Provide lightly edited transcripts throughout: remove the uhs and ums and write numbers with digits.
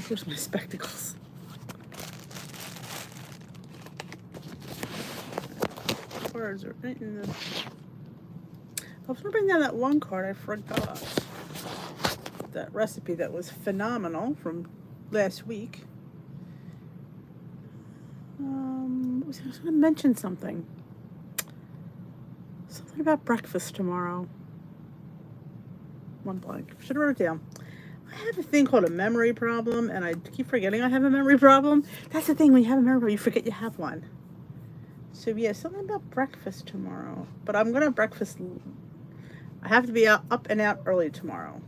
Here's my spectacles. Cards are right in the... I was going to bring down that one card I forgot. That recipe that was phenomenal from last week. I was going to mention something. Something about breakfast tomorrow. One blank. Should have wrote it down. I have a thing called a memory problem, and I keep forgetting I have a memory problem. That's the thing, when you have a memory problem, you forget you have one. So yeah, something about breakfast tomorrow. But I'm going to breakfast... I have to be up and out early tomorrow.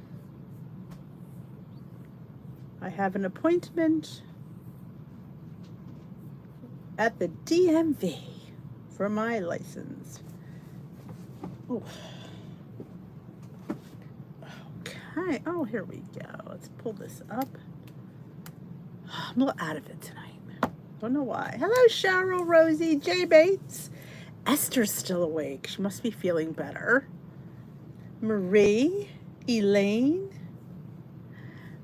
I have an appointment at the DMV for my license. Oh. Okay. Oh, here we go. Let's pull this up. I'm a little out of it tonight. Don't know why. Hello, Cheryl, Rosie, Jay Bates. Esther's still awake. She must be feeling better. Marie, Elaine.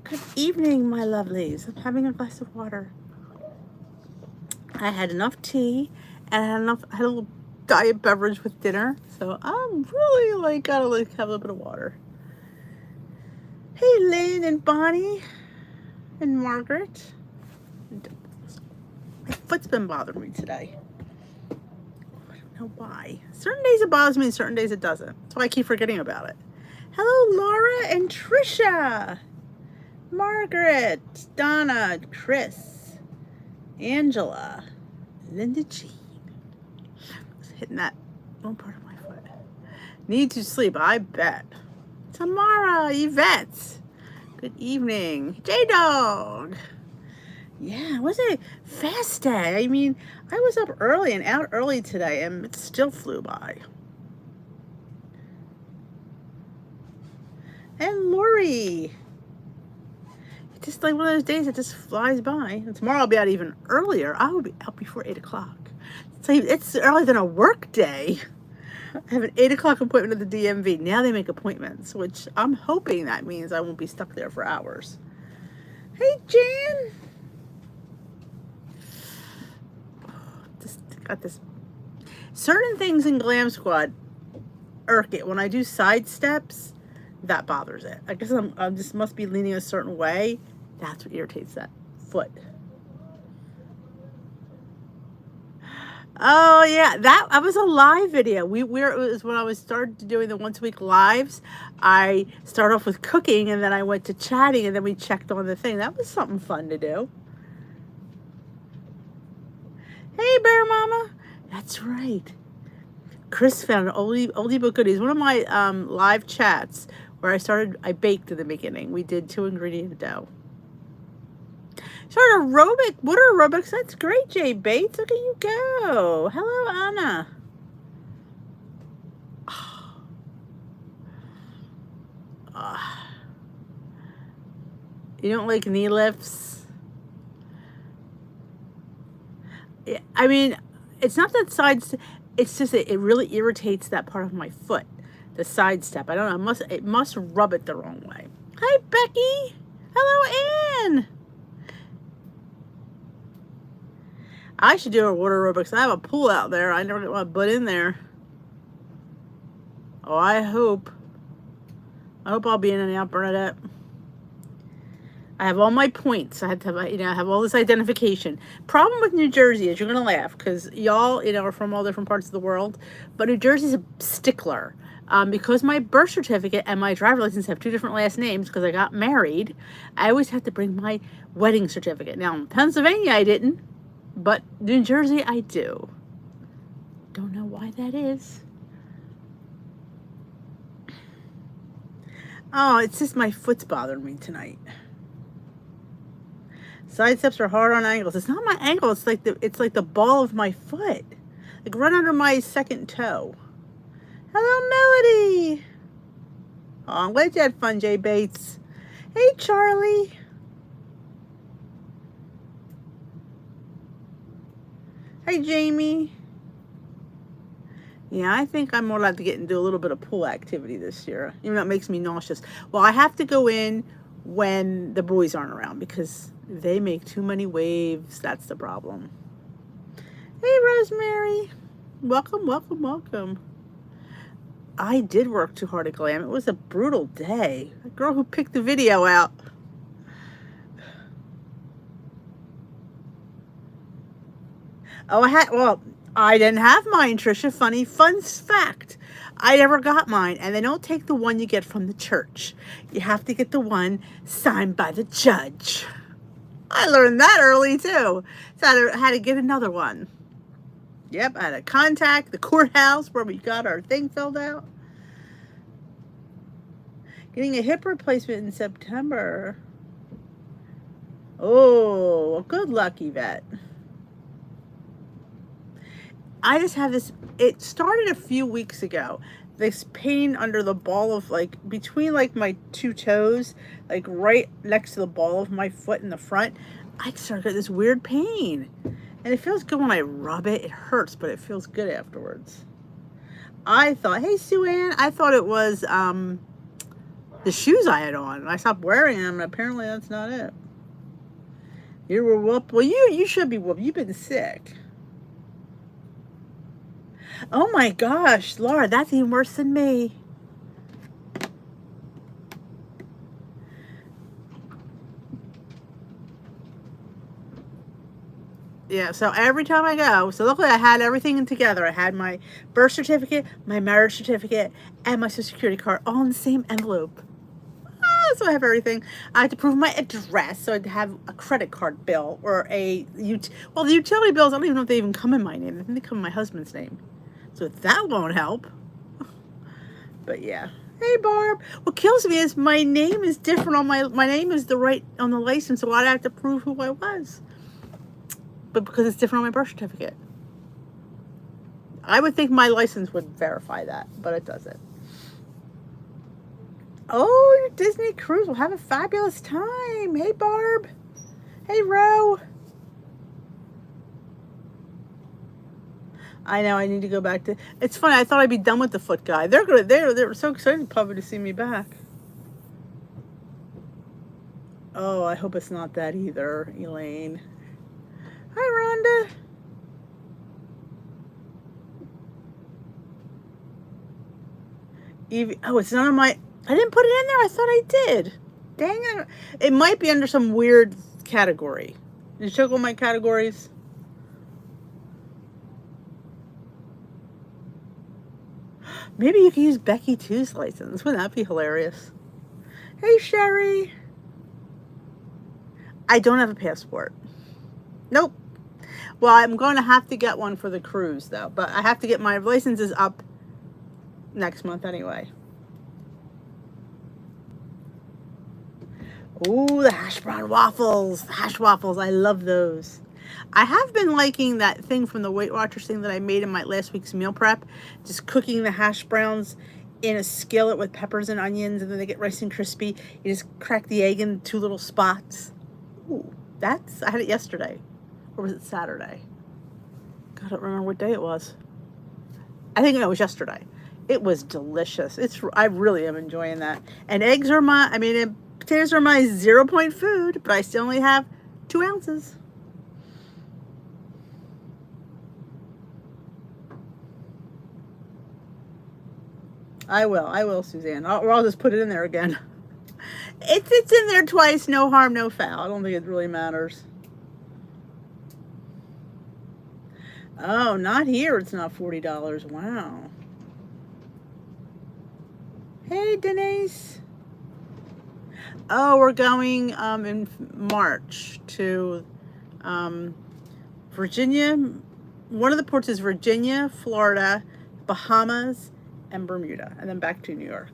Good evening, my lovelies. I'm having a glass of water. I had enough tea and I had a little diet beverage with dinner. So I'm really gotta have a little bit of water. Hey, Lynn and Bonnie and Margaret. My foot's been bothering me today. I don't know why. Certain days it bothers me and certain days it doesn't. That's why I keep forgetting about it. Hello, Laura and Trisha. Margaret, Donna, Chris, Angela, Linda Jean. I was hitting that one part of my foot. Need to sleep, I bet. Tamara, Yvette. Good evening. J-Dog. Yeah, it was a fast day. I mean, I was up early and out early today, and it still flew by. And Lori. It's just like one of those days that just flies by. And tomorrow I'll be out even earlier. I will be out before 8 o'clock. So it's earlier than a work day. I have an 8 o'clock appointment at the DMV. Now they make appointments, which I'm hoping that means I won't be stuck there for hours. Hey, Jan. Just got this. Certain things in Glam Squad irk it. When I do side steps, that bothers it. I guess I just must be leaning a certain way. That's what irritates that foot. Oh yeah, that was a live video. It was when I was started doing the once a week lives. I started off with cooking and then I went to chatting and then we checked on the thing. That was something fun to do. Hey, Bear Mama. That's right. Chris found an oldie but goodies. One of my live chats where I baked in the beginning. We did 2-ingredient dough. Started aerobic, water aerobics. That's great, Jay Bates. Look at you go. Hello, Anna. You don't like knee lifts? I mean, it's not that it's just that it really irritates that part of my foot, the side step. I don't know. It must rub it the wrong way. Hi, Becky. Hello, Ann. I should do a water aerobics. I have a pool out there. I never get my butt in there. Oh, I hope I'll be in and out, Bernadette. I have all my points. I have to have, I have all this identification. Problem with New Jersey is you're gonna laugh because y'all, are from all different parts of the world, but New Jersey's a stickler. Because my birth certificate and my driver's license have 2 different last names because I got married, I always have to bring my wedding certificate. Now in Pennsylvania I didn't. But New Jersey, I do. Don't know why that is. Oh, it's just my foot's bothering me tonight. Side steps are hard on ankles. It's not my ankle. It's like the ball of my foot. Like right under my second toe. Hello, Melody. Oh, I'm glad you had fun, Jay Bates. Hey, Charlie. Hey, Jamie. Yeah, I think I'm more allowed to get and do a little bit of pool activity this year, even though it makes me nauseous. Well, I have to go in when the boys aren't around because they make too many waves. That's the problem. Hey, Rosemary. Welcome, welcome, welcome. I did work too hard at Glam. It was a brutal day. The girl who picked the video out. Oh, I didn't have mine, Trisha. Funny fun fact. I never got mine, and they don't take the one you get from the church. You have to get the one signed by the judge. I learned that early, too. So I had to get another one. Yep, I had to contact the courthouse where we got our thing filled out. Getting a hip replacement in September. Oh, well, good luck, Yvette. I just have this, it started a few weeks ago. This pain under the ball of, like, between, like, my two toes, like, right next to the ball of my foot in the front. I started getting this weird pain. And it feels good when I rub it. It hurts, but it feels good afterwards. I thought, hey, Sue Ann, I thought it was the shoes I had on. I stopped wearing them, and apparently that's not it. You were whooped. Well, you should be whooped. You've been sick. Oh my gosh, Laura, that's even worse than me. Yeah, so every time I go, so luckily I had everything together. I had my birth certificate, my marriage certificate, and my social security card all in the same envelope. So I have everything. I had to prove my address, so I had to have a credit card bill or the utility bills, I don't even know if they even come in my name. I think they come in my husband's name. So that won't help. But yeah. Hey, Barb. What kills me is my name is different on my name is the right on the license, so I'd have to prove who I was. But because it's different on my birth certificate. I would think my license would verify that, but it doesn't. Oh, your Disney cruise will have a fabulous time. Hey, Barb. Hey, Ro. I know I need to go back to. It's funny. I thought I'd be done with the foot guy. They're so excited probably to see me back. Oh, I hope it's not that either, Elaine. Hi, Rhonda. Evie. Oh, it's not on my. I didn't put it in there. I thought I did. Dang it. It might be under some weird category. Did you check all my categories? Maybe you can use Becky 2's license. Wouldn't that be hilarious? Hey, Sherry. I don't have a passport. Nope. Well, I'm going to have to get one for the cruise, though. But I have to get my licenses up next month anyway. Ooh, the hash brown waffles. The hash waffles. I love those. I have been liking that thing from the Weight Watchers thing that I made in my last week's meal prep. Just cooking the hash browns in a skillet with peppers and onions, and then they get nice and crispy. You just crack the egg in 2 little spots. Ooh, I had it yesterday. Or was it Saturday? God, I don't remember what day it was. I think it was yesterday. It was delicious. I really am enjoying that. And potatoes are my 0-point food, but I still only have 2 ounces. I will, Suzanne. Or I'll just put it in there again. It's in there twice, no harm, no foul. I don't think it really matters. Oh, not here. It's not $40. Wow. Hey, Denise. Oh, we're going in March to Virginia. One of the ports is Virginia, Florida, Bahamas, and Bermuda, and then back to New York.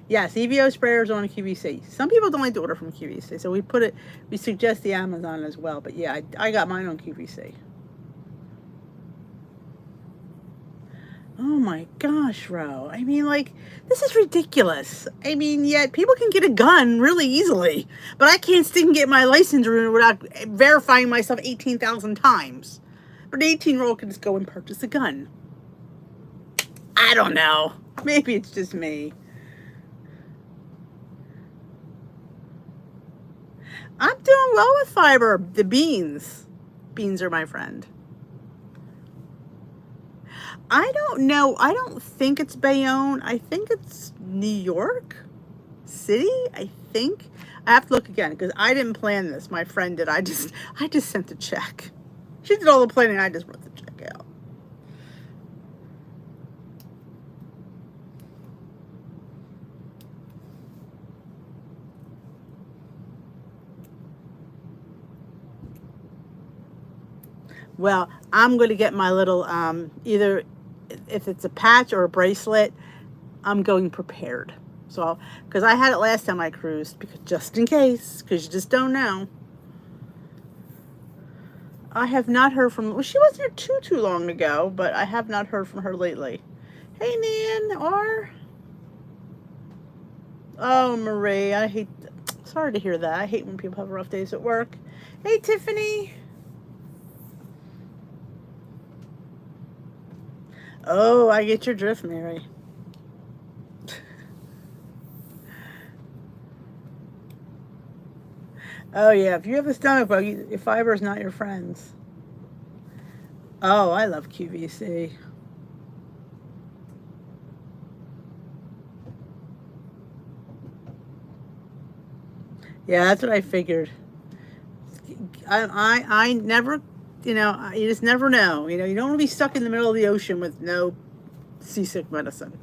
Yes, EVO sprayers on QVC. Some people don't like to order from QVC, so we suggest the Amazon as well. But yeah, I got mine on QVC. Oh my gosh, Ro. I mean, like, this is ridiculous. I mean, yet people can get a gun really easily, but I can't stick and get my license renewed without verifying myself 18,000 times. But an 18-year-old can just go and purchase a gun. I don't know. Maybe it's just me. I'm doing well with fiber. The beans. Beans are my friend. I don't know. I don't think it's Bayonne. I think it's New York City. I think. I have to look again because I didn't plan this. My friend did. I just sent a check. She did all the planning. I just wrote the check out. Well, I'm going to get my little either if it's a patch or a bracelet. I'm going prepared. So, because I had it last time I cruised, because just in case, because you just don't know. I have not heard from. Well, she wasn't here too long ago, but I have not heard from her lately. Hey, Nan, or oh, Marie, I hate. Sorry to hear that. I hate when people have rough days at work. Hey, Tiffany. Oh, I get your drift, Mary. Oh yeah, if you have a stomach bug, fiber is not your friends. Oh, I love QVC. Yeah, that's what I figured. I never, you just never know. You don't want to be stuck in the middle of the ocean with no seasick medicine.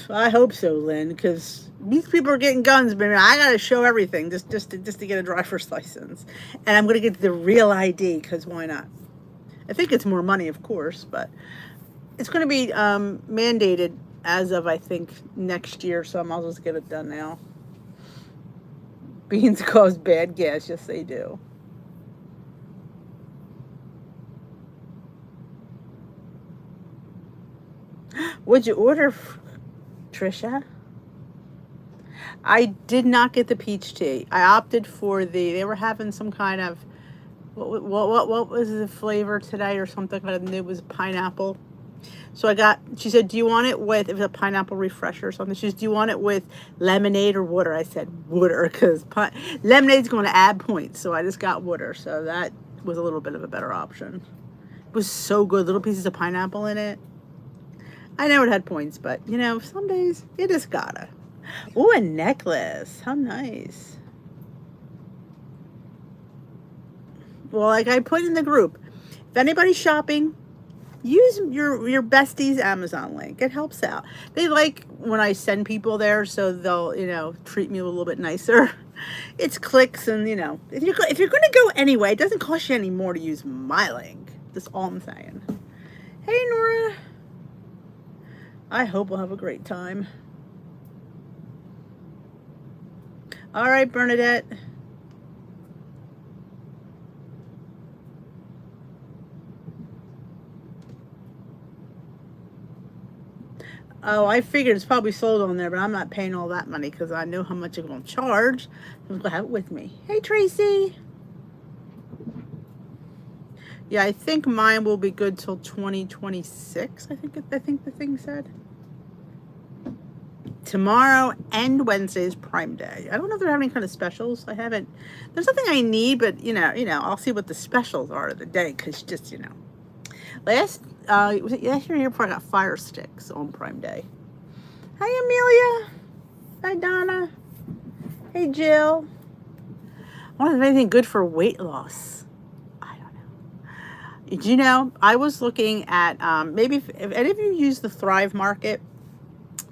I hope so, Lynn, because these people are getting guns, but I gotta show everything just to get a driver's license, and I'm gonna get the real ID because why not? I think it's more money, of course, but it's gonna be mandated as of I think next year, so I might as well just get it done now. Beans cause bad gas, yes they do. What'd you order, Trisha? I did not get the peach tea. I opted for they were having some kind of, what was the flavor today or something? It was pineapple. So she said, do you want it with, it was a pineapple refresher or something. She said, do you want it with lemonade or water? I said, water, because lemonade's going to add points. So I just got water. So that was a little bit of a better option. It was so good. Little pieces of pineapple in it. I know it had points, but, some days you just gotta. Ooh, a necklace. How nice. Well, like I put in the group, if anybody's shopping, use your bestie's Amazon link. It helps out. They like when I send people there, so they'll treat me a little bit nicer. It's clicks, and if you're going to go anyway, it doesn't cost you any more to use my link. That's all I'm saying. Hey, Nora. I hope we'll have a great time. All right, Bernadette. Oh, I figured it's probably sold on there, but I'm not paying all that money because I know how much you're going to charge. I'm going to have it with me. Hey, Tracy. Yeah, I think mine will be good till 2026. I think the thing said. Tomorrow and Wednesday is Prime Day. I don't know if they're having any kind of specials. I haven't. There's nothing I need, but I'll see what the specials are of the day because last year you probably got Fire Sticks on Prime Day. Hi, Amelia. Hi, Donna. Hey, Jill. I wonder if anything good for weight loss. I don't know. Did you know? I was looking at maybe if any of you use the Thrive Market.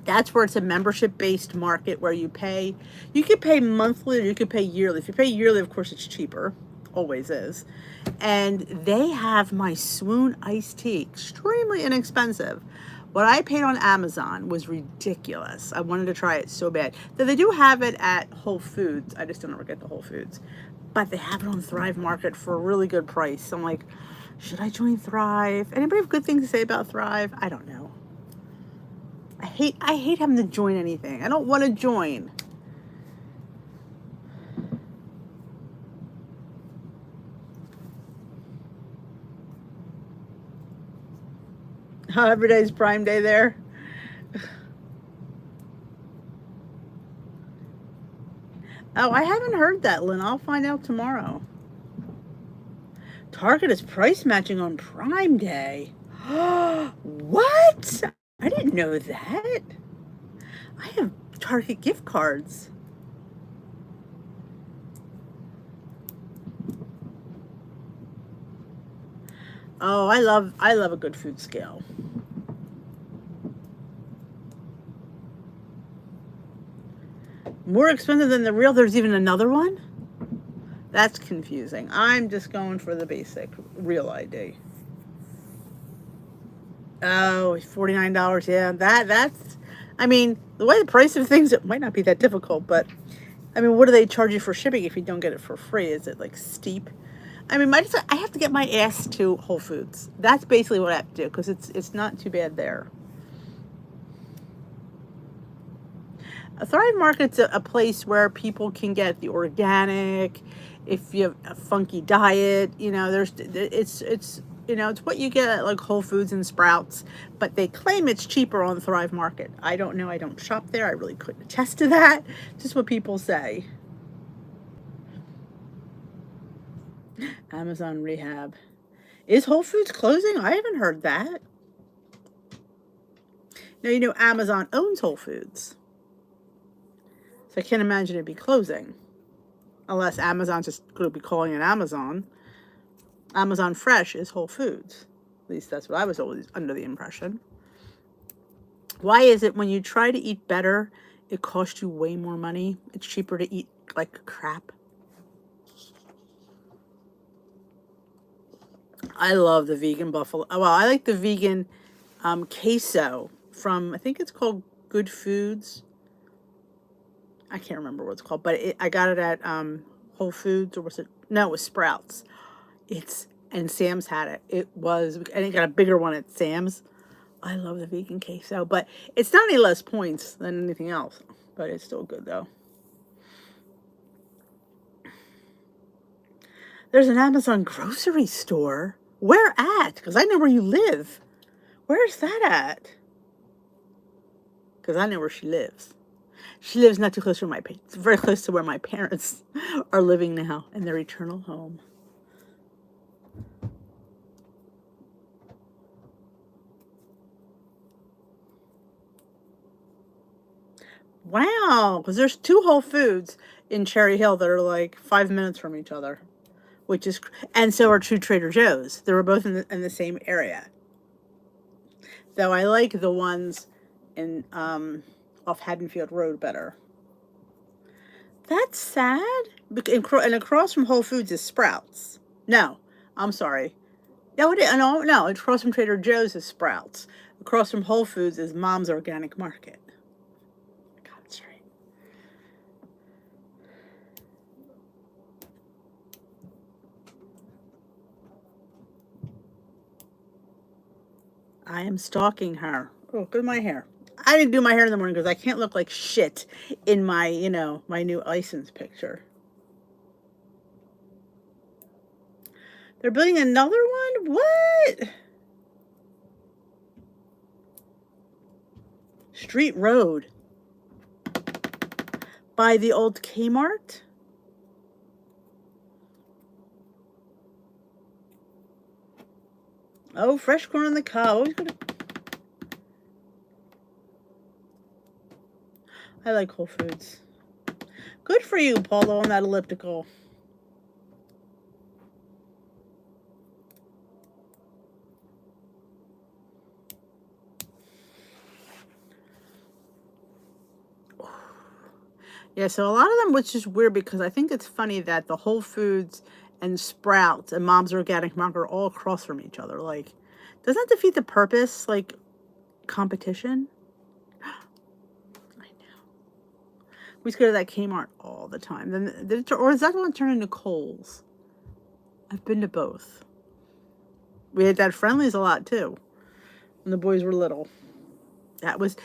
That's where it's a membership-based market where you could pay monthly or you could pay yearly. If you pay yearly, of course, it's cheaper. Always is. And they have my Swoon iced tea, extremely inexpensive. What I paid on Amazon was ridiculous. I wanted to try it so bad. Though they do have it at Whole Foods. I just don't ever get the Whole Foods. But they have it on Thrive Market for a really good price. I'm like, should I join Thrive? Anybody have good things to say about Thrive? I don't know. I hate having to join anything. I don't want to join. Every day's Prime Day there. Oh, I haven't heard that, Lynn. I'll find out tomorrow. Target is price matching on Prime Day. What? I didn't know that. I have Target gift cards. Oh, I love a good food scale. More expensive than the real. There's even another one? That's confusing. I'm just going for the basic real ID. Oh, $49. Yeah, that's. I mean, the way the price of things, it might not be that difficult, but I mean, what do they charge you for shipping if you don't get it for free? Is it like steep? I mean, I have to get my ass to Whole Foods. That's basically what I have to do because it's not too bad there. A Thrive Market's a place where people can get the organic. If you have a funky diet, it's it's what you get at like Whole Foods and Sprouts, but they claim it's cheaper on Thrive Market. I don't know. I don't shop there. I really couldn't attest to that. Just what people say. Amazon Rehab. Is Whole Foods closing? I haven't heard that. Now, Amazon owns Whole Foods. So I can't imagine it'd be closing. Unless Amazon's just going to be calling it Amazon. Amazon Fresh is Whole Foods. At least that's what I was always under the impression. Why is it when you try to eat better, it costs you way more money? It's cheaper to eat like crap. I love the vegan buffalo. Well, I like the vegan queso from, I think it's called Good Foods. I can't remember what it's called, but I got it at Whole Foods, or was it? No, it was Sprouts. And Sam's had it. And it got a bigger one at Sam's. I love the vegan queso, but it's not any less points than anything else. But it's still good though. There's an Amazon grocery store. Where at? Because I know where you live. Where's that at? Because I know where she lives. She lives not too close to very close to where my parents are living now in their eternal home. Wow, because there's two Whole Foods in Cherry Hill that are like 5 minutes from each other, and so are two Trader Joe's. They were both in the same area. Though I like the ones in off Haddonfield Road better. That's sad. And across from Whole Foods is Sprouts. No, I'm sorry. No, no, across from Trader Joe's is Sprouts. Across from Whole Foods is Mom's Organic Market. God, that's right. I am stalking her. Oh, look at my hair. I didn't do my hair in the morning because I can't look like shit in my, my new license picture. They're building another one? What? Street Road. By the old Kmart? Oh, fresh corn on the cob. I like Whole Foods. Good for you, Paulo, on that elliptical. Yeah, so a lot of them, which is weird because I think it's funny that the Whole Foods and Sprouts and Mom's Organic Market are all across from each other. Like, doesn't that defeat the purpose? Like, competition? I know. We used to go to that Kmart all the time. Or is that one turned into Kohl's? I've been to both. We had that Friendlies a lot too when the boys were little. That was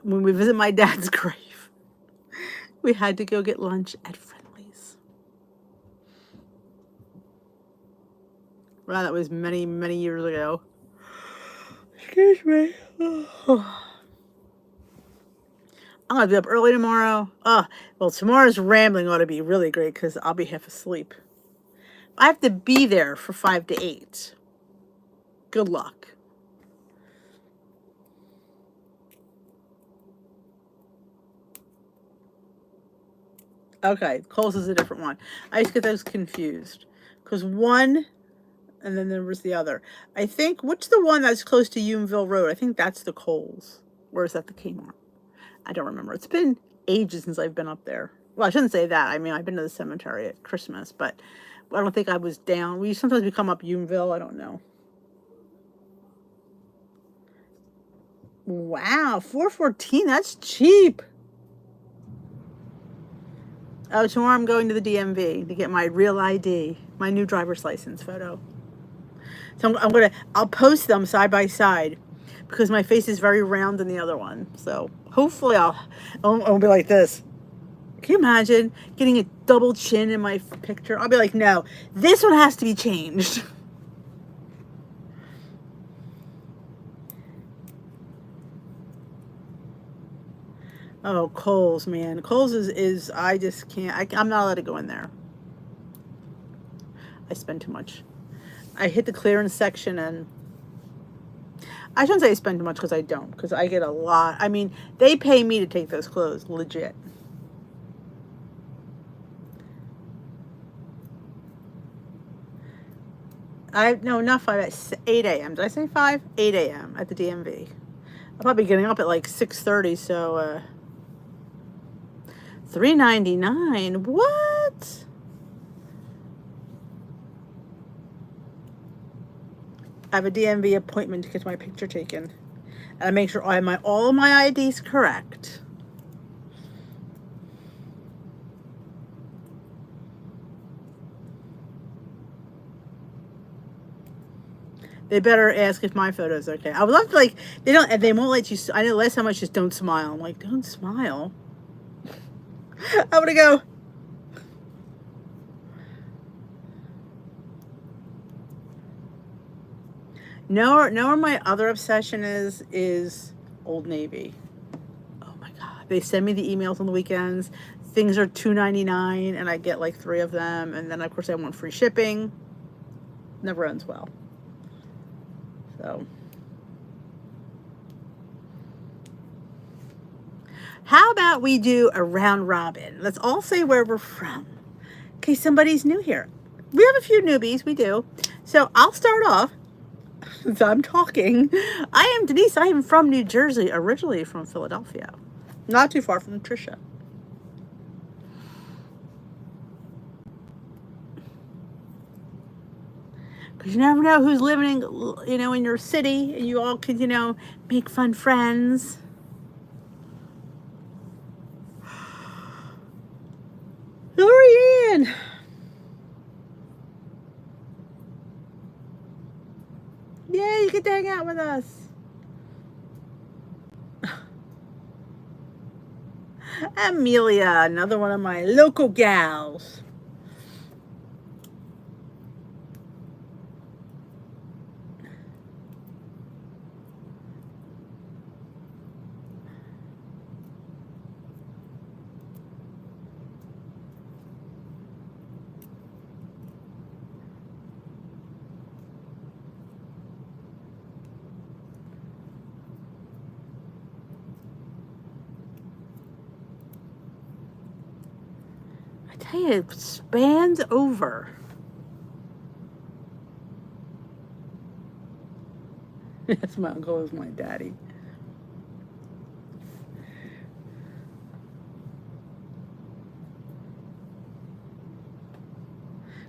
when we visit my dad's grave. We had to go get lunch at Friendlies. Wow, that was many, many years ago. Excuse me. I'm going to be up early tomorrow. Well, tomorrow's rambling ought to be really great because I'll be half asleep. I have to be there for 5 to 8. Good luck. Okay, Kohl's is a different one. I used to get those confused. Because one, and then there was the other. I think, which the one that's close to Unionville Road? I think that's the Kohl's. Or is that the Kmart? I don't remember. It's been ages since I've been up there. Well, I shouldn't say that. I mean, I've been to the cemetery at Christmas, but I don't think I was down. Sometimes we come up Unionville. I don't know. Wow, $4.14. That's cheap. Oh, tomorrow I'm going to the DMV to get my real ID, my new driver's license photo. So I'll post them side by side because my face is very round in the other one. So hopefully I'll be like this. Can you imagine getting a double chin in my picture? I'll be like, no, this one has to be changed. Oh, Kohl's, man. Kohl's is I just can't. I'm not allowed to go in there. I spend too much. I hit the clearance section and I shouldn't say I spend too much because I don't. Because I get a lot. I mean, they pay me to take those clothes. Legit. Not 5, at 8 a.m. Did I say 5? 8 a.m. at the DMV. I'll probably be getting up at like 6:30, so $3.99. What? I have a DMV appointment to get my picture taken. And I make sure I have all of my IDs correct. They better ask if my photo is okay. I would love to, they won't let you, I know last time I just don't smile. I'm like, don't smile. I'm gonna go. No, my other obsession is Old Navy. Oh my God. They send me the emails on the weekends. Things are $2.99 and I get like 3 of them. And then of course I want free shipping. Never ends well. So. How about we do a round robin? Let's all say where we're from. In case somebody's new here. We have a few newbies, we do. So I'll start off. Since I'm talking. I am Denise. I am from New Jersey, originally from Philadelphia. Not too far from Tricia. Because you never know who's living in your city, and you all can, make fun friends. Lorianne! Yeah, you get to hang out with us. Amelia, another one of my local gals. I tell you, it spans over. That's my uncle is my daddy.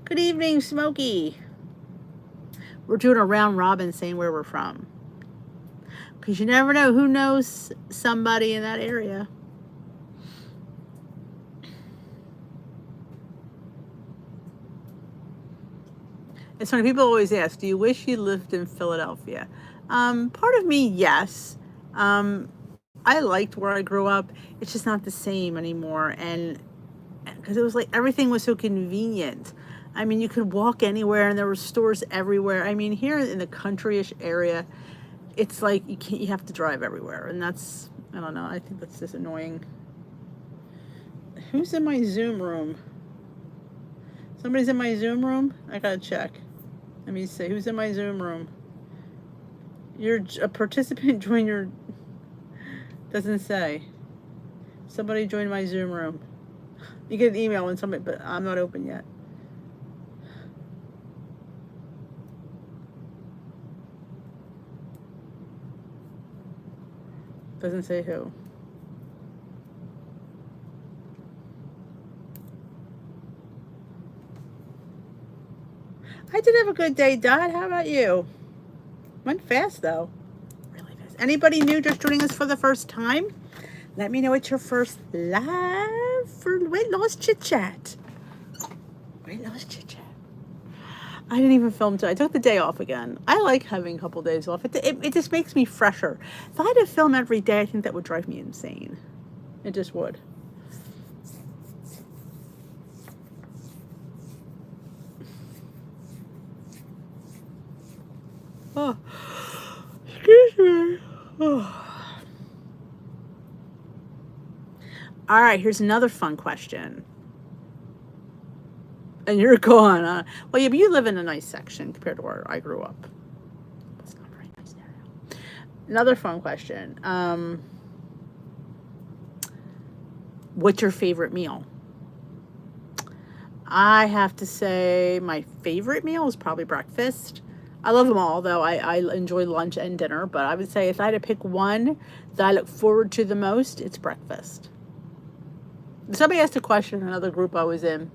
Good evening, Smokey. We're doing a round robin saying where we're from. Because you never know who knows somebody in that area. It's funny, people always ask, do you wish you lived in Philadelphia? Part of me, yes. I liked where I grew up. It's just not the same anymore. And because it was like everything was so convenient. I mean, you could walk anywhere and there were stores everywhere. I mean, here in the countryish area, it's like you have to drive everywhere. And I don't know. I think that's just annoying. Who's in my Zoom room? Somebody's in my Zoom room? I gotta check. Let me see. Who's in my Zoom room? You're a participant. Join your... Doesn't say. Somebody joined my Zoom room. You get an email when somebody... But I'm not open yet. Doesn't say who. I did have a good day, Dot. How about you? Went fast, though. Really fast. Anybody new just joining us for the first time? Let me know it's your first live for Weight Loss Chit Chat. Weight Loss Chit Chat. I didn't even film today. I took the day off again. I like having a couple days off. It just makes me fresher. If I had to film every day, I think that would drive me insane. It just would. Oh, excuse me. Oh. All right, here's another fun question. And you're gone. Well, yeah, but you live in a nice section compared to where I grew up. It's not very nice area. Another fun question. What's your favorite meal? I have to say my favorite meal is probably breakfast. I love them all, though. I enjoy lunch and dinner. But I would say if I had to pick one that I look forward to the most, it's breakfast. Somebody asked a question in another group I was in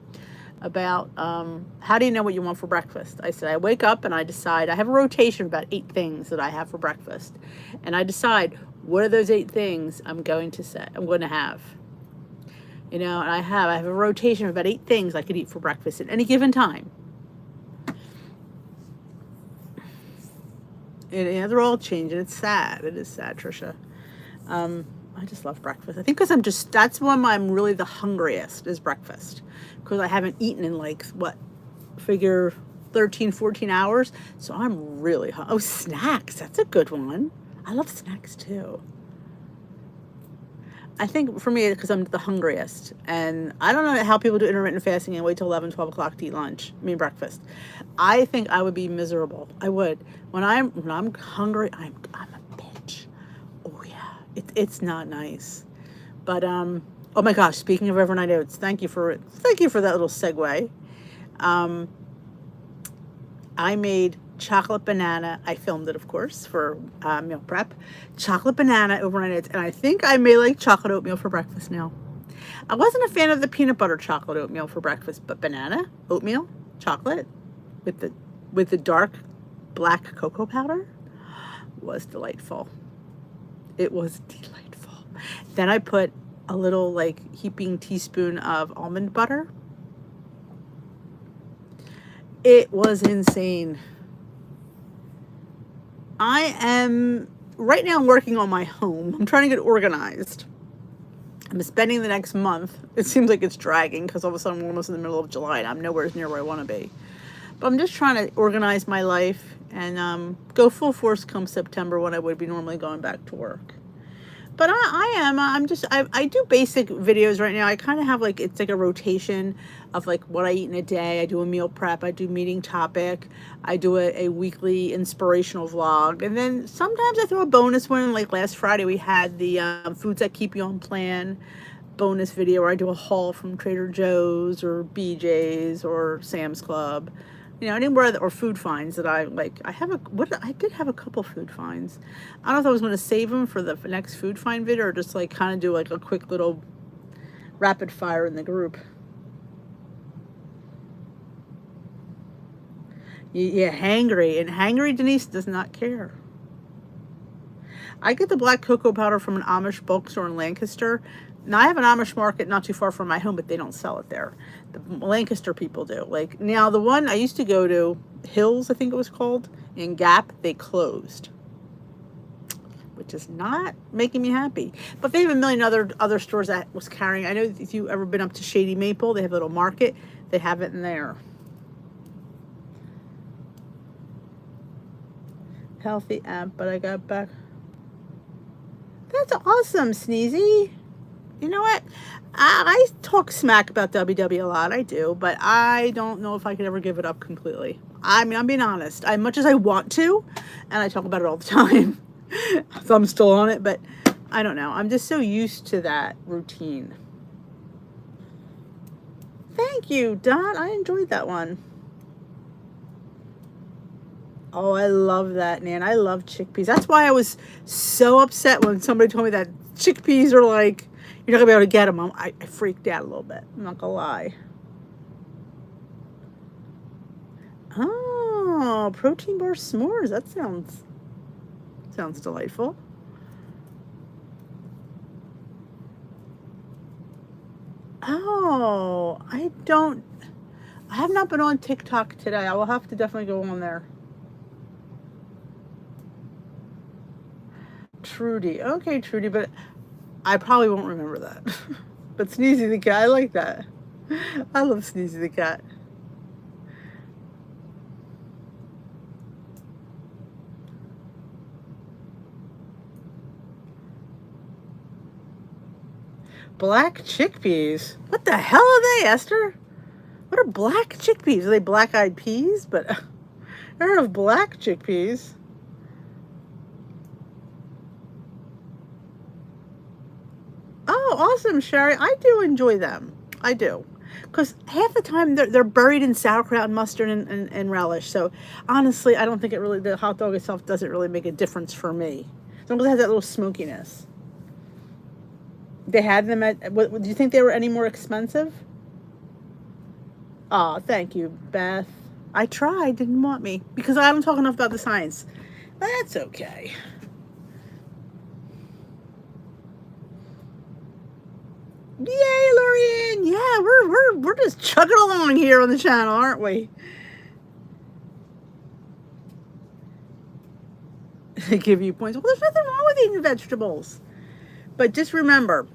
about how do you know what you want for breakfast? I said I wake up and I decide. I have a rotation of about 8 things that I have for breakfast. And I decide what are those 8 things I'm going to have. You know, and I have a rotation of about 8 things I could eat for breakfast at any given time. They're all changing. It's sad. It is sad, Trisha. I just love breakfast. I think because that's when I'm really the hungriest is breakfast. Because I haven't eaten in figure 13, 14 hours. So I'm really hungry. Oh, snacks. That's a good one. I love snacks too. I think for me, because I'm the hungriest. And I don't know how people do intermittent fasting and wait till 11, 12 o'clock to eat breakfast. I think I would be miserable. I would. When I'm hungry, I'm a bitch. Oh yeah, it's not nice. But oh my gosh, speaking of overnight oats, thank you for that little segue. I made chocolate banana. I filmed it, of course, for meal prep. Chocolate banana overnight oats, and I think I may like chocolate oatmeal for breakfast now. I wasn't a fan of the peanut butter chocolate oatmeal for breakfast, but banana oatmeal chocolate with the dark black cocoa powder was delightful. It was delightful. Then I put a little heaping teaspoon of almond butter. It was insane. I am right now working on my home. I'm trying to get organized. I'm spending the next month. It seems like it's dragging because all of a sudden we're almost in the middle of July and I'm nowhere near where I want to be. But I'm just trying to organize my life and go full force come September when I would be normally going back to work. But I do basic videos right now. I kind of have it's like a rotation of what I eat in a day. I do a meal prep. I do meeting topic. I do a weekly inspirational vlog. And then sometimes I throw a bonus one. Like last Friday, we had the Foods That Keep You on Plan bonus video where I do a haul from Trader Joe's or BJ's or Sam's Club. You know, anywhere or food finds that I like. I did have a couple food finds. I don't know if I was going to save them for the next food find video or just kind of do a quick little rapid fire in the group. Yeah, hangry. And hangry Denise does not care. I get the black cocoa powder from an Amish bulk store in Lancaster. Now, I have an Amish market not too far from my home, but they don't sell it there. The Lancaster people do. Now, the one I used to go to, Hills, I think it was called, in Gap, they closed, which is not making me happy. But they have a million other stores that was carrying. I know if you've ever been up to Shady Maple, they have a little market. They have it in there. Healthy app, but I got back. That's awesome, Sneezy. You know what? I talk smack about WW a lot. I do, but I don't know if I could ever give it up completely. I mean, I'm being honest. As much as I want to, and I talk about it all the time, so I'm still on it, but I don't know. I'm just so used to that routine. Thank you, Don. I enjoyed that one. Oh, I love that, Nan. I love chickpeas. That's why I was so upset when somebody told me that chickpeas are like, you're not going to be able to get them. I freaked out a little bit. I'm not going to lie. Oh, protein bar s'mores. That sounds delightful. Oh, I have not been on TikTok today. I will have to definitely go on there. Trudy. Okay, Trudy, but I probably won't remember that. But Sneezy the cat, I like that. I love Sneezy the cat. Black chickpeas. What the hell are they, Esther? What are black chickpeas? Are they black-eyed peas? But I heard of black chickpeas. Oh, awesome, Sherry. I do enjoy them. I do. Because half the time they're buried in sauerkraut and mustard and relish. So honestly, I don't think the hot dog itself doesn't really make a difference for me. As long as it has that little smokiness. They had them do you think they were any more expensive? Oh, thank you, Beth. I tried, didn't want me. Because I don't talk enough about the science. That's okay. Yay, Lorian! Yeah, we're just chugging along here on the channel, aren't we? They give you points. Well, there's nothing wrong with eating vegetables. But just remember,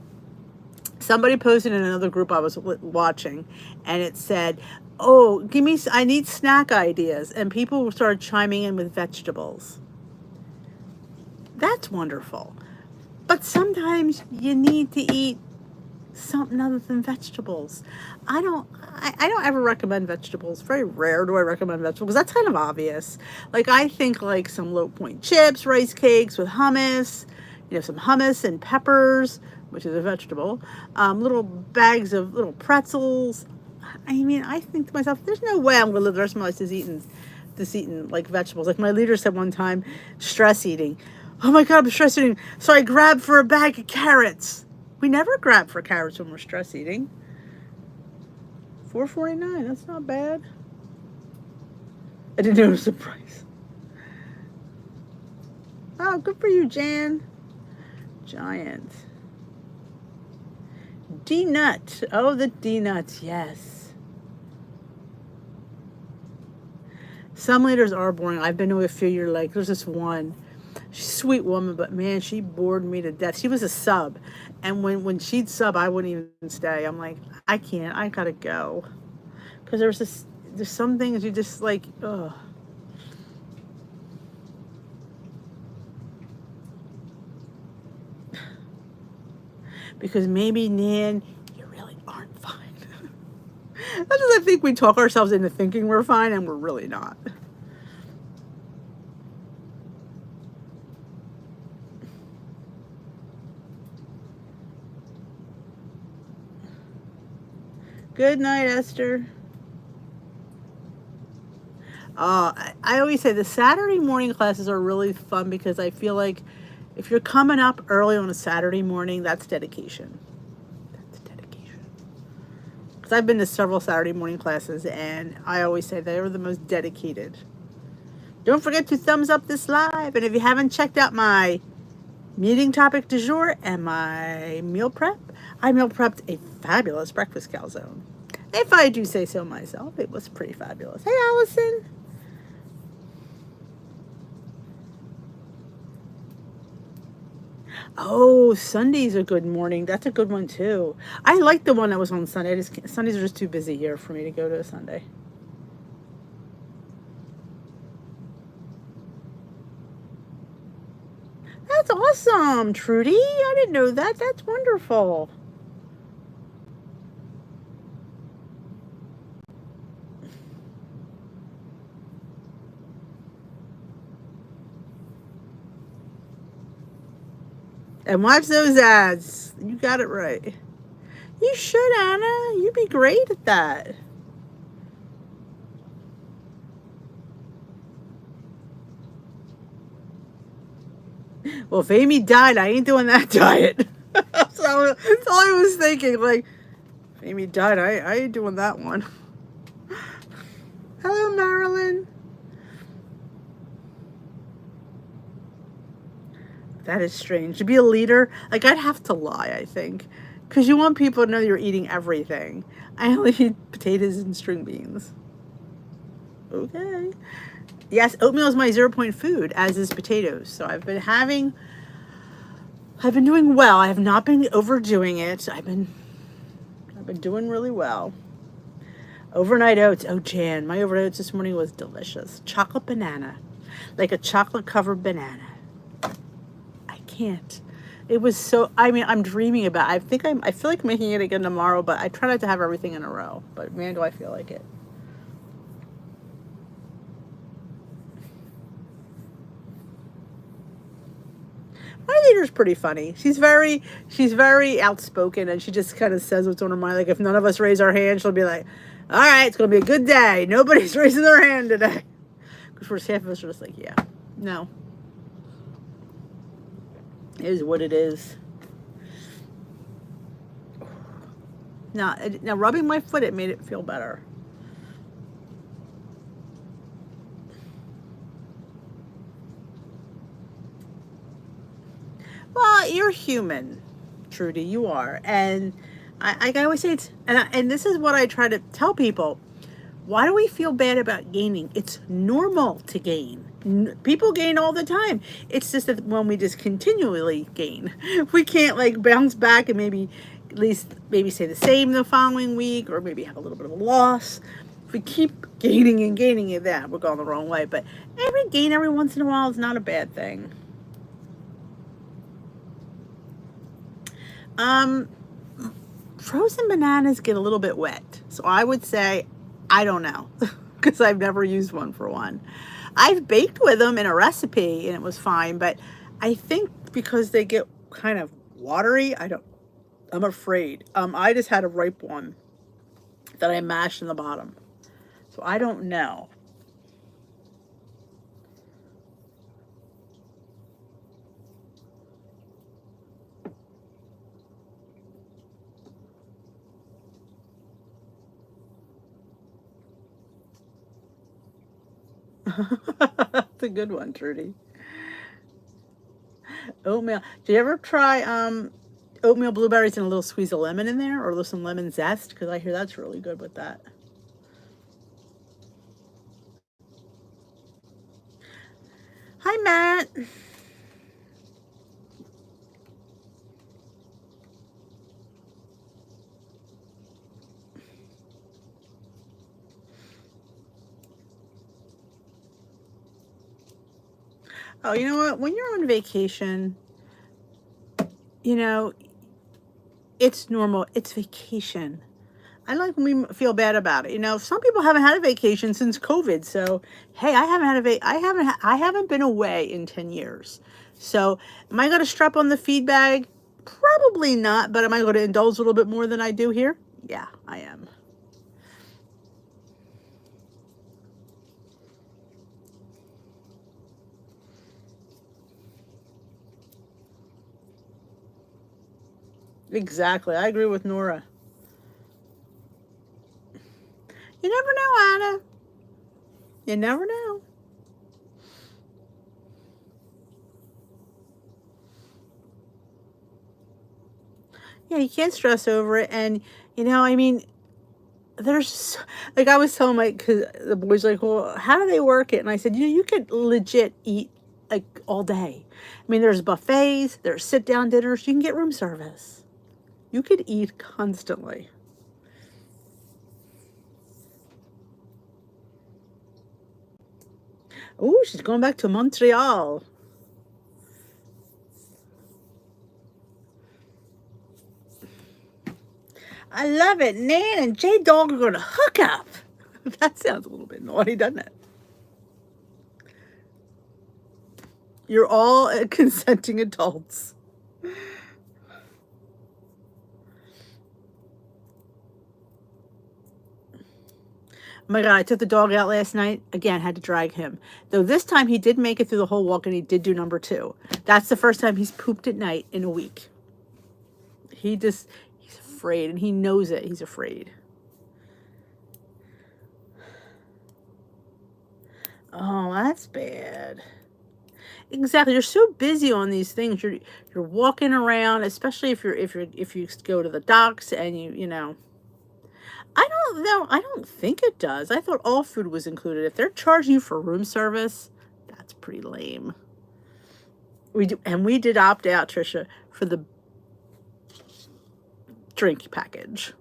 somebody posted in another group I was watching, and it said, "Oh, I need snack ideas," and people started chiming in with vegetables. That's wonderful. But sometimes you need to eat something other than vegetables. I don't ever recommend vegetables. Very rare do I recommend vegetables because that's kind of obvious. Like I think like some low point chips, rice cakes with hummus, some hummus and peppers, which is a vegetable, little bags of little pretzels. I mean, I think to myself, there's no way I'm going to live the rest of my life just eating like vegetables. Like my leader said one time, stress eating. Oh my God, I'm stress eating. So I grabbed for a bag of carrots. We never grab for carrots when we're stress eating. $4.49, that's not bad. I didn't notice the price. Oh, good for you, Jan. Giant. D-nut. Oh, the D-nuts, yes. Some leaders are boring. I've been to a few. You're like, there's this one. She's a sweet woman, but man, she bored me to death. She was a sub. And when she'd sub, I wouldn't even stay. I'm like, I can't. I gotta go. Because there's some things you just like, ugh. Because maybe, Nan, you really aren't fine. That's just I think we talk ourselves into thinking we're fine, and we're really not. Good night, Esther. I always say the Saturday morning classes are really fun because I feel like if you're coming up early on a Saturday morning, that's dedication. That's dedication. Because I've been to several Saturday morning classes, and I always say they are the most dedicated. Don't forget to thumbs up this live, and if you haven't checked out my meeting topic du jour and my meal prep, I meal prepped a fabulous breakfast calzone. If I do say so myself, it was pretty fabulous. Hey, Allison. Oh, Sunday's a good morning. That's a good one, too. I like the one that was on Sunday. Sundays are just too busy here for me to go to a Sunday. that's awesome, Trudy. I didn't know that. That's wonderful. And watch those ads. You got it right. You should, Anna. You'd be great at that. Well, if Amy died, I ain't doing that diet. That's all I was thinking. Like, if Amy died, I ain't doing that one. Hello, Marilyn. That is strange. To be a leader, like, I'd have to lie, I think. Because you want people to know you're eating everything. I only eat potatoes and string beans. Okay. Yes, oatmeal is my 0 point food, as is potatoes. So I've been doing well. I have not been overdoing it. I've been doing really well. Overnight oats. Oh, Jan, my overnight oats this morning was delicious. Chocolate banana. Like a chocolate covered banana. I can't. It was so, I mean, I'm dreaming about it. I feel like making it again tomorrow, but I try not to have everything in a row. But man, do I feel like it. My leader's pretty funny. She's very outspoken, and she just kind of says what's on her mind. Like, if none of us raise our hand, she'll be like, all right, it's going to be a good day. Nobody's raising their hand today. Because first half of us are just like, yeah, no. It is what it is. Now rubbing my foot, it made it feel better. Well, you're human, Trudy. You are, and I always say it's, and this is what I try to tell people. Why do we feel bad about gaining? It's normal to gain. People gain all the time. It's just that when we just continually gain, we can't like bounce back and maybe at least maybe stay the same the following week, or maybe have a little bit of a loss. If we keep gaining and gaining it, that we're going the wrong way. But every gain every once in a while is not a bad thing. Um, Frozen bananas get a little bit wet, so I would say I don't know because I've never used one for one. I've baked with them in a recipe and it was fine, but I think because they get kind of watery, I'm afraid. I just had a ripe one that I mashed in the bottom. So I don't know. That's a good one, Trudy. Oatmeal. Did you ever try oatmeal blueberries and a little squeeze of lemon in there, or a little some lemon zest? Because I hear that's really good with that. Hi, Matt. Oh, you know what? When you're on vacation, you know, it's normal. It's vacation. I like when we feel bad about it. You know, some people haven't had a vacation since COVID. So, hey, I haven't had I haven't been away in 10 years. So, am I going to strap on the feed bag? Probably not, but am I going to indulge a little bit more than I do here? Yeah, I am. Exactly. I agree with Nora. You never know, Anna. You never know. Yeah, you can't stress over it. And, I mean, there's like I was telling my cause the boys like, well, how do they work it? And I said, you could legit eat like all day. I mean, there's buffets, there's sit down dinners, you can get room service. You could eat constantly. Oh, she's going back to Montreal. I love it. Nan and J-Dog are going to hook up. That sounds a little bit naughty, doesn't it? You're all consenting adults. Oh my God, I took the dog out last night. Again, had to drag him. Though this time he did make it through the whole walk and he did do number 2. That's the first time he's pooped at night in a week. He's afraid and he knows it. He's afraid. Oh, that's bad. Exactly. You're so busy on these things. You're walking around, especially if you go to the docks and you know. I don't know. I don't think it does. I thought all food was included. If they're charging you for room service, that's pretty lame. We did opt out, Trisha, for the drink package.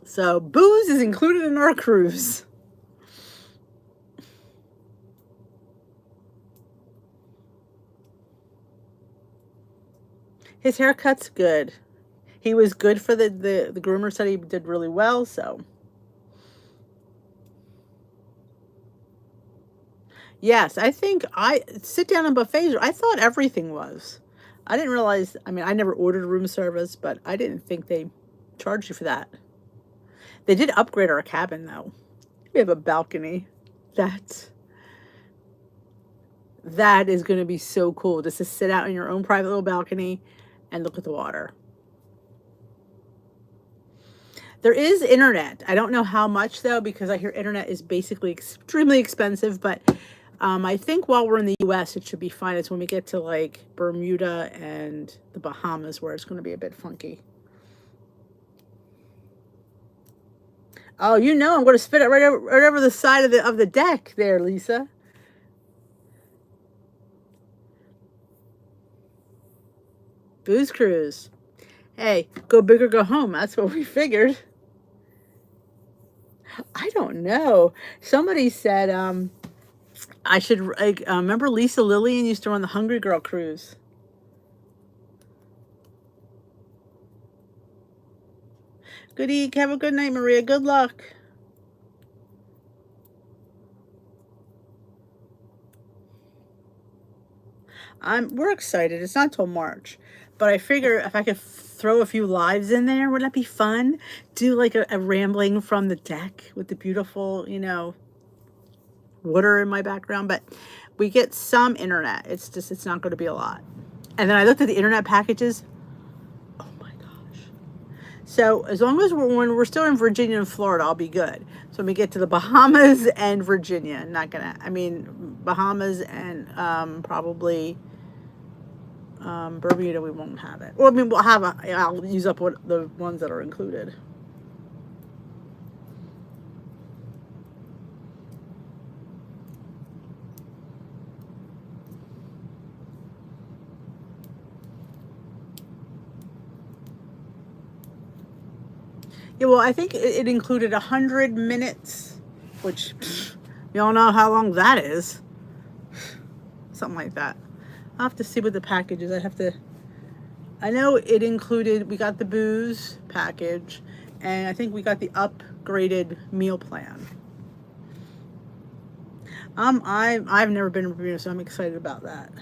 So booze is included in our cruise. His haircut's good. He was good for the groomer said he did really well, so. Yes, I think sit down on buffets. I thought everything was. I didn't realize, I mean, I never ordered room service, but I didn't think they charged you for that. They did upgrade our cabin, though. We have a balcony. That is going to be so cool, just to sit out in your own private little balcony and look at the water. There is internet. I don't know how much, though, because I hear internet is basically extremely expensive, but I think while we're in the U.S., it should be fine. It's when we get to, like, Bermuda and the Bahamas where it's going to be a bit funky. Oh, you know I'm going to spit it right over the side of the deck there, Lisa. Booze cruise. Hey, go big or go home. That's what we figured. I don't know. Somebody said I should remember Lisa Lillian used to run the Hungry Girl cruise. Good eat. Have a good night, Maria. Good luck. We're excited. It's not till March, but I figure if I could throw a few lives in there, wouldn't that be fun? Do like a rambling from the deck with the beautiful, you know, water in my background. But we get some internet. It's not going to be a lot. And then I looked at the internet packages. Oh my gosh! So as long as when we're still in Virginia and Florida, I'll be good. So when we get to the Bahamas and Virginia, Bahamas and probably Bermuda, we won't have it. Well, I mean, I'll use up the ones that are included. Yeah, well, I think it included 100 minutes, which you all know how long that is. Something like that. I'll have to see what the package is. I know it included, we got the booze package, and I think we got the upgraded meal plan. I've never been to Bermuda, so I'm excited about that.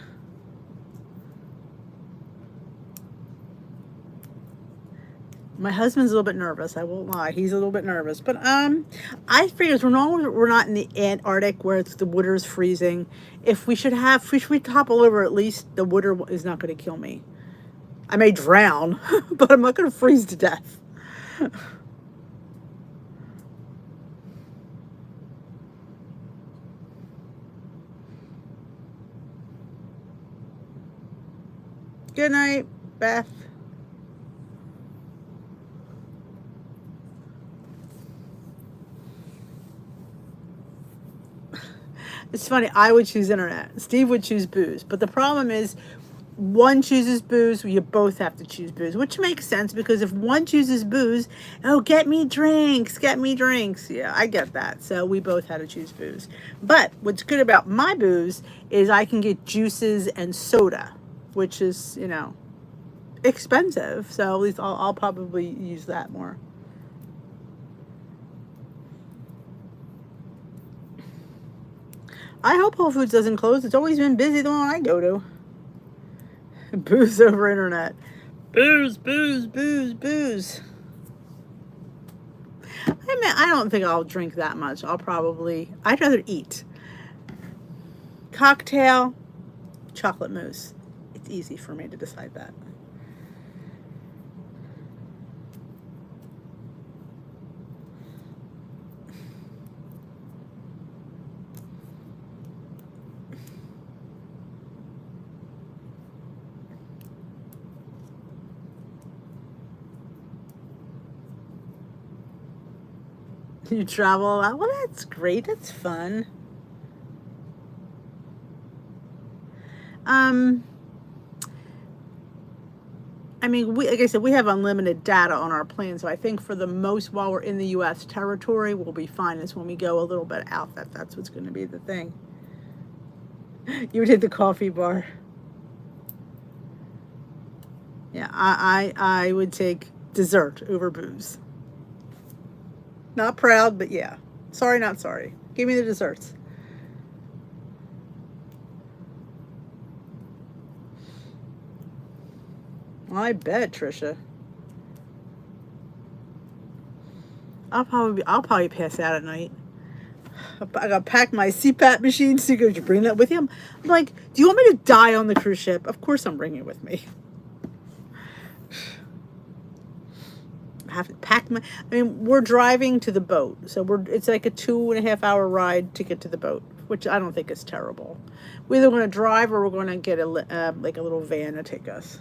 My husband's a little bit nervous. I won't lie. He's a little bit nervous. But I figure we're not in the Antarctic where the water is freezing. If we topple over, at least the water is not going to kill me. I may drown, but I'm not going to freeze to death. Good night, Beth. It's funny, I would choose internet. Steve would choose booze. But the problem is, one chooses booze, you both have to choose booze, which makes sense because if one chooses booze, oh, get me drinks. Yeah, I get that. So we both had to choose booze. But what's good about my booze is I can get juices and soda, which is, you know, expensive, so at least I'll probably use that more. I hope Whole Foods doesn't close. It's always been busy the one I go to. Booze over internet. Booze, booze, booze, booze. I mean, I don't think I'll drink that much. I'd rather eat. Cocktail, chocolate mousse. It's easy for me to decide that. You travel a lot? Well, that's great. That's fun. I mean, like I said, we have unlimited data on our plan, so I think for the most, while we're in the U.S. territory, we'll be fine. It's when we go a little bit out that's what's going to be the thing. You would hit the coffee bar. Yeah, I would take dessert over booze. Not proud, but yeah. Sorry, not sorry. Give me the desserts. I bet, Trisha. I'll probably pass out at night. I gotta pack my CPAP machine. So you go, bring that with you? I'm like, do you want me to die on the cruise ship? Of course I'm bringing it with me. I have to pack I mean, we're driving to the boat, so it's like a 2.5 hour ride to get to the boat, which I don't think is terrible. We're either going to drive or we're going to get like a little van to take us.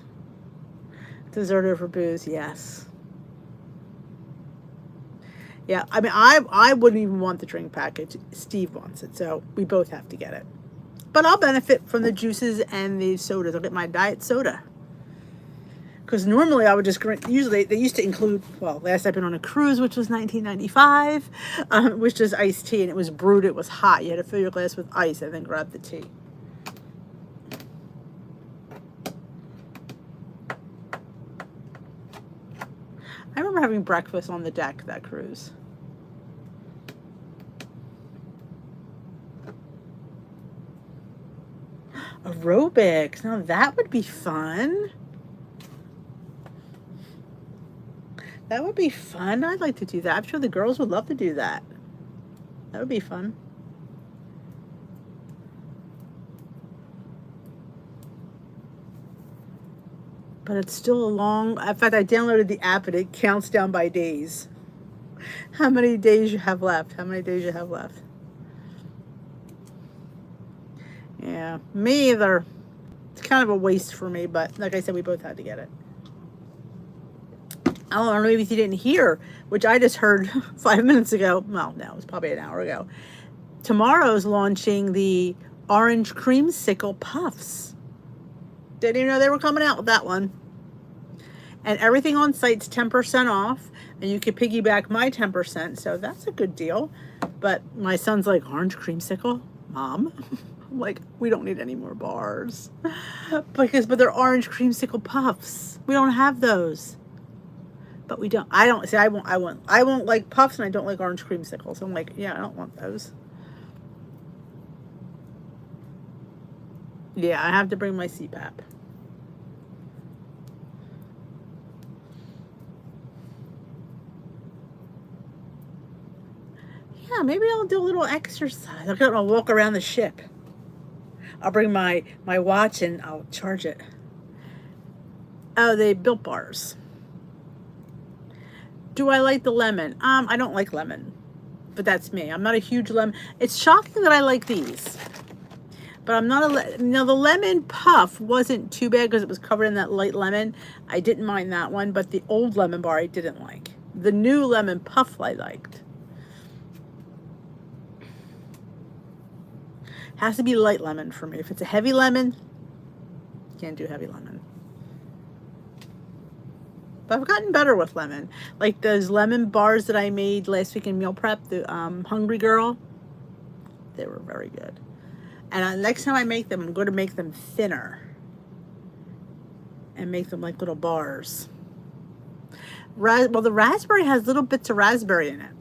Dessert over booze, yes. Yeah, I mean, I wouldn't even want the drink package. Steve wants it, so we both have to get it. But I'll benefit from the juices and the sodas. I'll get my diet soda. Because normally I would just, usually they used to include, well, last I've been on a cruise, which was 1995, was just iced tea, and it was brewed, it was hot. You had to fill your glass with ice and then grab the tea. I remember having breakfast on the deck that cruise. Aerobics, now that would be fun. That would be fun. I'd like to do that. I'm sure the girls would love to do that. That would be fun. But it's still a long... In fact, I downloaded the app and it counts down by days. How many days you have left? How many days you have left? Yeah, me either. It's kind of a waste for me, but like I said, we both had to get it. I don't know, maybe if you didn't hear, which I just heard 5 minutes ago. Well, no, it was probably an hour ago. Tomorrow's launching the orange creamsicle puffs. Didn't even know they were coming out with that one. And everything on site's 10% off, and you can piggyback my 10%, so that's a good deal. But my son's like, orange creamsicle? Mom? I'm like, we don't need any more bars. But they're orange creamsicle puffs. We don't have those. But we don't. I won't like puffs, and I don't like orange creamsicles. So I'm like, yeah, I don't want those. Yeah, I have to bring my CPAP. Yeah, maybe I'll do a little exercise. I'll walk around the ship. I'll bring my watch and I'll charge it. Oh, they Built bars. Do I like the lemon? I don't like lemon, but that's me. I'm not a huge lemon. It's shocking that I like these, but I'm not now the lemon puff wasn't too bad because it was covered in that light lemon. I didn't mind that one, but the old lemon bar I didn't like. The new lemon puff I liked. Has to be light lemon for me. If it's a heavy lemon, can't do heavy lemon. But I've gotten better with lemon. Like those lemon bars that I made last week in meal prep, the Hungry Girl, they were very good. And next time I make them, I'm going to make them thinner. and make them like little bars. Well, the raspberry has little bits of raspberry in it.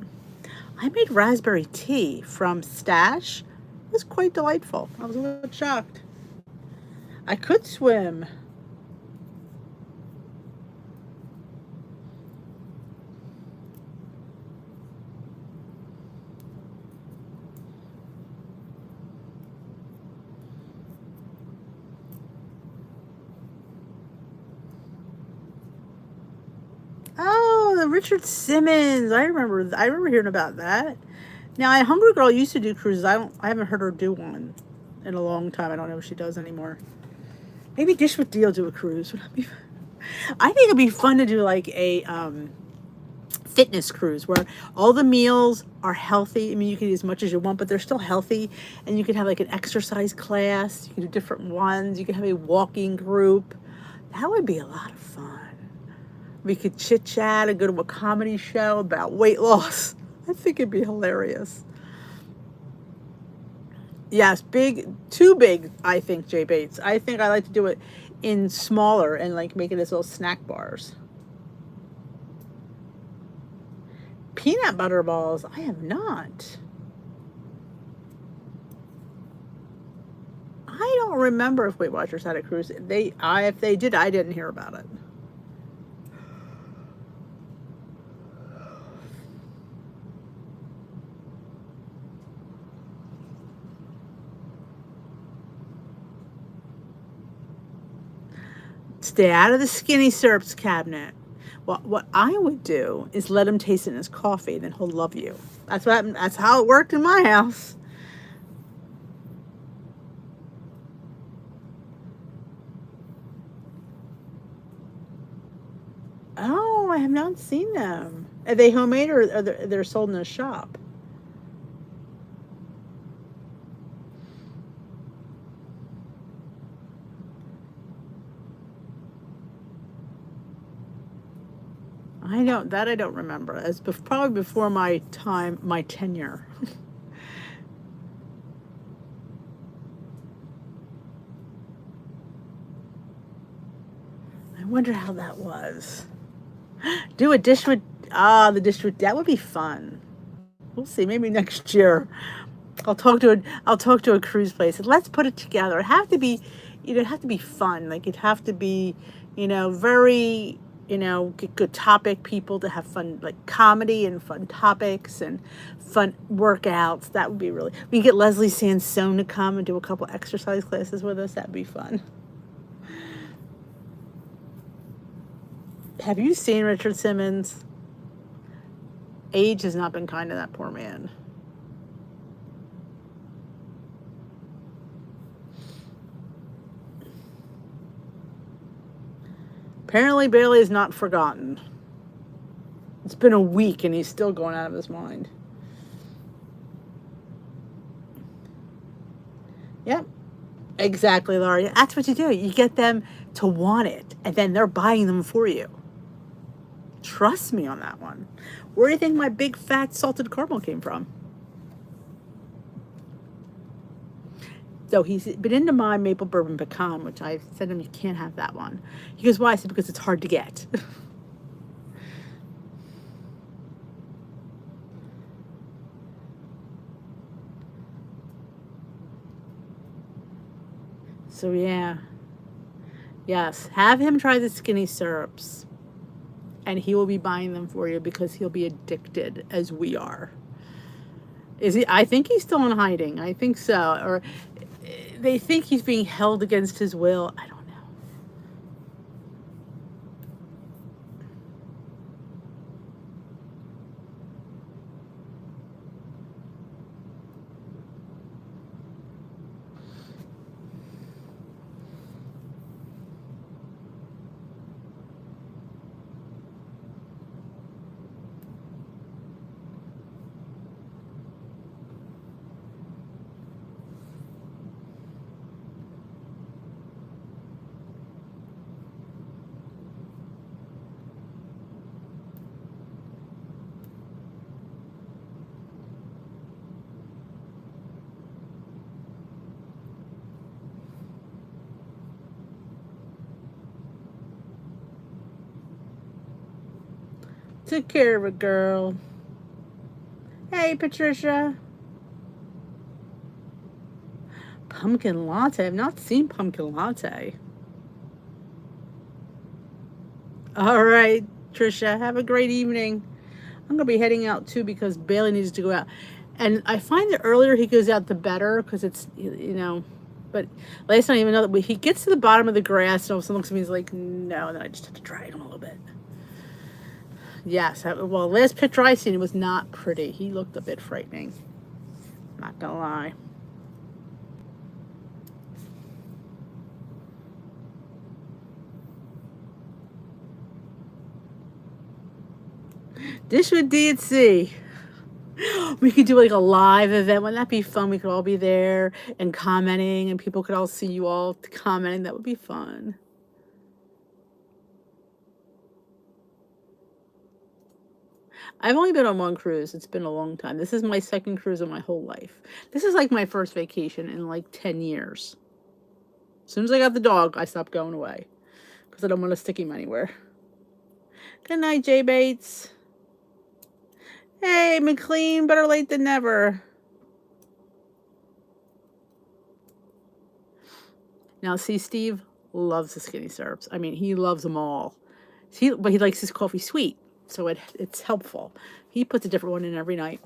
I made raspberry tea from Stash. It was quite delightful. I was a little shocked. I could swim. Oh, the Richard Simmons. I remember hearing about that. Now, Hungry Girl used to do cruises. I haven't heard her do one in a long time. I don't know if she does anymore. Maybe Dish with Deal do a cruise. I think it'd be fun to do like a fitness cruise where all the meals are healthy. I mean, you can eat as much as you want, but they're still healthy. And you could have like an exercise class. You can do different ones. You can have a walking group. That would be a lot of fun. We could chit chat and go to a comedy show about weight loss. I think it'd be hilarious. Yes, too big, I think, Jay Bates. I think I like to do it in smaller and like make it as little snack bars. Peanut butter balls, I have not. I don't remember if Weight Watchers had a cruise. If they did, I didn't hear about it. Stay out of the skinny syrups cabinet. Well, what I would do is let him taste it in his coffee, then he'll love you. That's how it worked in my house. Oh, I have not seen them. Are they homemade or they're sold in a shop? I don't remember. It's probably before my time, my tenure. I wonder how that was. Do a dish with the dish with that would be fun. We'll see. Maybe next year. I'll talk to a cruise place and let's put it together. It have to be, it'd have to be fun. Like it'd have to be, very, good topic people to have fun, like comedy and fun topics and fun workouts. That would be really. We can get Leslie Sansone to come and do a couple exercise classes with us. That'd be fun. Have you seen Richard Simmons? Age has not been kind to that poor man. Apparently, Bailey is not forgotten. It's been a week and he's still going out of his mind. Yep. Exactly, Laurie. That's what you do. You get them to want it, and then they're buying them for you. Trust me on that one. Where do you think my big fat salted caramel came from? So he's been into my maple bourbon pecan, which I said to him, you can't have that one. He goes, why? I said, because it's hard to get. So yeah. Yes. Have him try the skinny syrups. And he will be buying them for you because he'll be addicted as we are. Is he? I think he's still in hiding. I think so. Or they think he's being held against his will. I don't know. Took care of a girl. Hey, Patricia. Pumpkin latte. I've not seen pumpkin latte. All right, Trisha. Have a great evening. I'm going to be heading out too because Bailey needs to go out. And I find that earlier he goes out, the better, because it's, but last night I even know that he gets to the bottom of the grass and all of a sudden looks at me and he's like, no. And then I just have to drag him a little bit. Yes. Well, last picture I seen, it was not pretty. He looked a bit frightening. Not going to lie. Dish with D&C. We could do like a live event. Wouldn't that be fun? We could all be there and commenting, and people could all see you all commenting. That would be fun. I've only been on one cruise. It's been a long time. This is my second cruise in my whole life. This is like my first vacation in like 10 years. As soon as I got the dog, I stopped going away because I don't want to stick him anywhere. Good night, Jay Bates. Hey, McLean, better late than never. Now, see, Steve loves the skinny syrups. I mean, he loves them all. But he likes his coffee sweet, so it's helpful. He puts a different one in every night.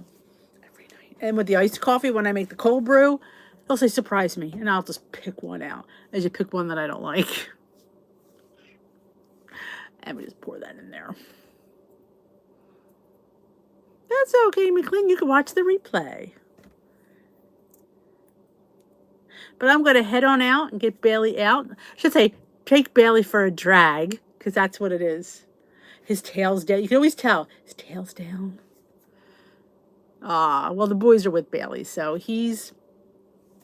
Every night. And with the iced coffee, when I make the cold brew, he'll say, surprise me, and I'll just pick one out. I just pick one that I don't like. And we just pour that in there. That's okay, McLean. You can watch the replay. But I'm going to head on out and get Bailey out. I should say, take Bailey for a drag, because that's what it is. His tail's down. You can always tell. His tail's down. Well, the boys are with Bailey, so he's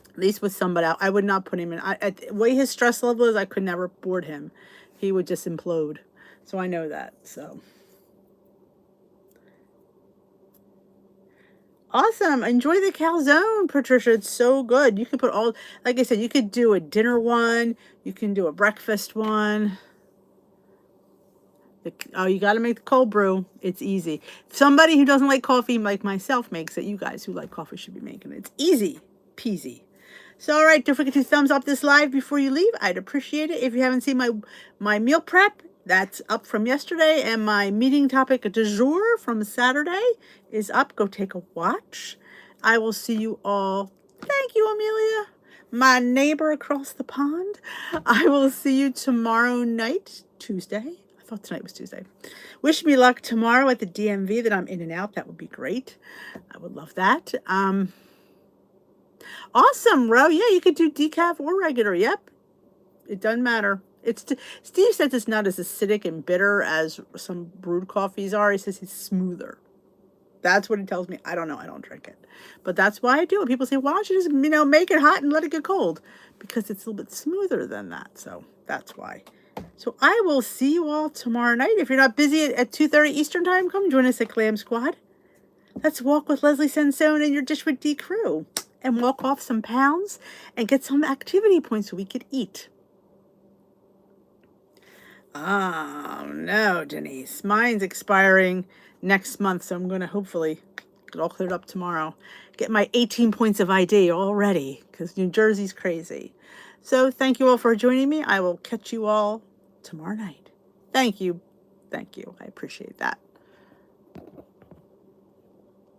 at least with somebody else. I would not put him in. At the way his stress level is, I could never board him. He would just implode. So I know that, so... Awesome. Enjoy the calzone, Patricia. It's so good. You could put all, like I said, you could do a dinner one. You can do a breakfast one. You got to make the cold brew. It's easy. Somebody who doesn't like coffee, like myself, makes it. You guys who like coffee should be making it. It's easy peasy. So, all right, don't forget to thumbs up this live before you leave. I'd appreciate it. If you haven't seen my meal prep, that's up from yesterday, and my meeting topic du jour from Saturday is up. Go take a watch. I will see you all. Thank you, Amelia, my neighbor across the pond. I will see you tomorrow night, Tuesday. I thought tonight was Tuesday. Wish me luck tomorrow at the DMV that I'm in and out. That would be great. I would love that. Awesome, Ro. Yeah, you could do decaf or regular. Yep. It doesn't matter. Steve says it's not as acidic and bitter as some brewed coffees are. He says it's smoother. That's what he tells me. I don't know. I don't drink it. But that's why I do it. People say, why don't you just, make it hot and let it get cold? Because it's a little bit smoother than that. So that's why. So I will see you all tomorrow night. If you're not busy at 2:30 Eastern time, come join us at Clam Squad. Let's walk with Leslie Sansone and your Dish with D crew. And walk off some pounds and get some activity points so we could eat. Oh, no, Denise. Mine's expiring next month, so I'm going to hopefully get all cleared up tomorrow. Get my 18 points of ID all ready, because New Jersey's crazy. So thank you all for joining me. I will catch you all tomorrow night. Thank you. Thank you. I appreciate that.